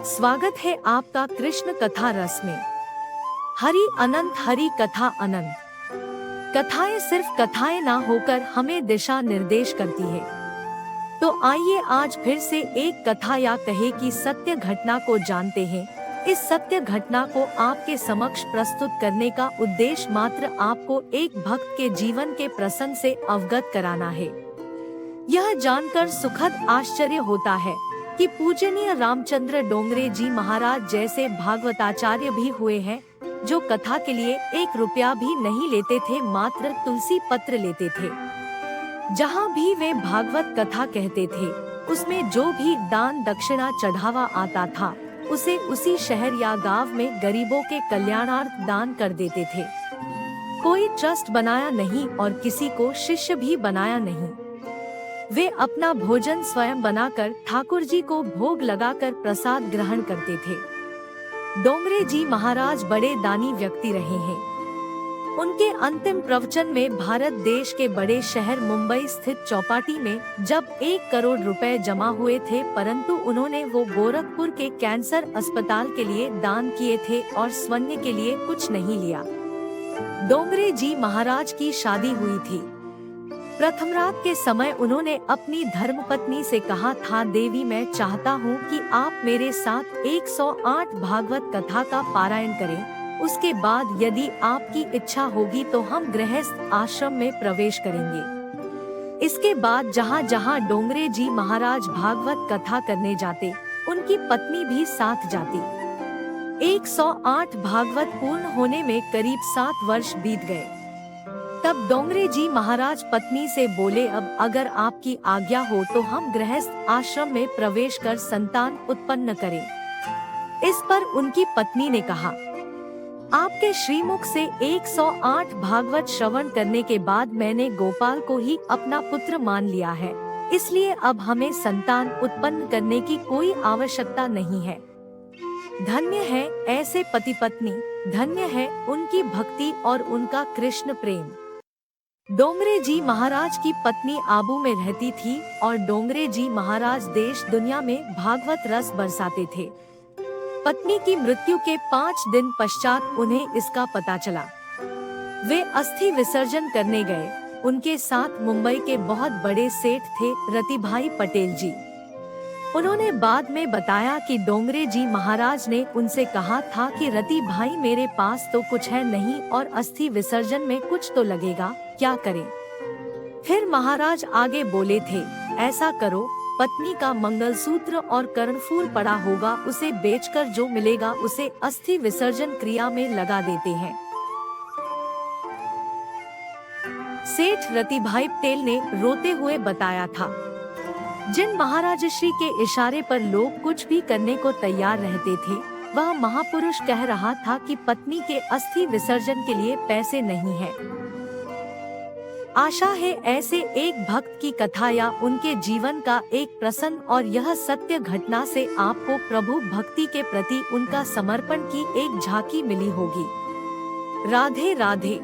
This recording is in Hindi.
स्वागत है आपका कृष्ण कथा रस में। हरि अनंत, हरि कथा अनंत। कथाएं सिर्फ कथाएं ना होकर हमें दिशा निर्देश करती है। तो आइए आज फिर से एक कथा या कहे कि सत्य घटना को जानते हैं। इस सत्य घटना को आपके समक्ष प्रस्तुत करने का उद्देश्य मात्र आपको एक भक्त के जीवन के प्रसंग से अवगत कराना है। यह जानकर सुखद आश्चर्य होता है कि पूजनीय रामचंद्र डोंगरे जी महाराज जैसे भागवताचार्य भी हुए हैं, जो कथा के लिए 1 रुपया भी नहीं लेते थे, मात्र तुलसी पत्र लेते थे। जहाँ भी वे भागवत कथा कहते थे, उसमें जो भी दान दक्षिणा चढ़ावा आता था, उसे उसी शहर या गांव में गरीबों के कल्याणार्थ दान कर देते थे। कोई ट्रस्ट बनाया नहीं और किसी को शिष्य भी बनाया नहीं। वे अपना भोजन स्वयं बनाकर ठाकुर जी को भोग लगाकर प्रसाद ग्रहण करते थे। डोंगरे जी महाराज बड़े दानी व्यक्ति रहे हैं। उनके अंतिम प्रवचन में भारत देश के बड़े शहर मुंबई स्थित चौपाटी में जब 1 करोड़ रुपए जमा हुए थे, परंतु उन्होंने वो गोरखपुर के कैंसर अस्पताल के लिए दान किए थे और स्वर्ण के लिए कुछ नहीं लिया। डोंगरे जी महाराज की शादी हुई थी। प्रथम रात के समय उन्होंने अपनी धर्मपत्नी से कहा था, देवी मैं चाहता हूँ कि आप मेरे साथ 108 भागवत कथा का पारायण करें। उसके बाद यदि आपकी इच्छा होगी तो हम गृहस्थ आश्रम में प्रवेश करेंगे। इसके बाद जहाँ जहाँ डोंगरे जी महाराज भागवत कथा करने जाते, उनकी पत्नी भी साथ जाती। 108 भागवत पूर्ण होने में करीब 7 वर्ष बीत गए। तब डोंगरे जी महाराज पत्नी से बोले, अब अगर आपकी आज्ञा हो तो हम गृहस्थ आश्रम में प्रवेश कर संतान उत्पन्न करें। इस पर उनकी पत्नी ने कहा, आपके श्रीमुख से 108 भागवत श्रवण करने के बाद मैंने गोपाल को ही अपना पुत्र मान लिया है, इसलिए अब हमें संतान उत्पन्न करने की कोई आवश्यकता नहीं है। धन्य है ऐसे पति पत्नी, धन्य है उनकी भक्ति और उनका कृष्ण प्रेम। डोंगरे जी महाराज की पत्नी आबू में रहती थी और डोंगरे जी महाराज देश दुनिया में भागवत रस बरसाते थे। पत्नी की मृत्यु के 5 दिन पश्चात उन्हें इसका पता चला। वे अस्थि विसर्जन करने गए। उनके साथ मुंबई के बहुत बड़े सेठ थे, रतिभाई पटेल जी। उन्होंने बाद में बताया कि डोंगरे जी महाराज ने उनसे कहा था कि रति भाई मेरे पास तो कुछ है नहीं और अस्थि विसर्जन में कुछ तो लगेगा, क्या करें? फिर महाराज आगे बोले थे, ऐसा करो, पत्नी का मंगलसूत्र और कर्णफूल पड़ा होगा, उसे बेचकर जो मिलेगा उसे अस्थि विसर्जन क्रिया में लगा देते हैं। सेठ रतिभाई पटेल ने रोते हुए बताया था। जिन महाराजश्री के इशारे पर लोग कुछ भी करने को तैयार रहते थे, वह महापुरुष कह रहा था कि पत्नी के अस्थि विसर्जन के लिए पैसे नहीं है। आशा है ऐसे एक भक्त की कथा या उनके जीवन का एक प्रसंग और यह सत्य घटना से आपको प्रभु भक्ति के प्रति उनका समर्पण की एक झांकी मिली होगी। राधे राधे।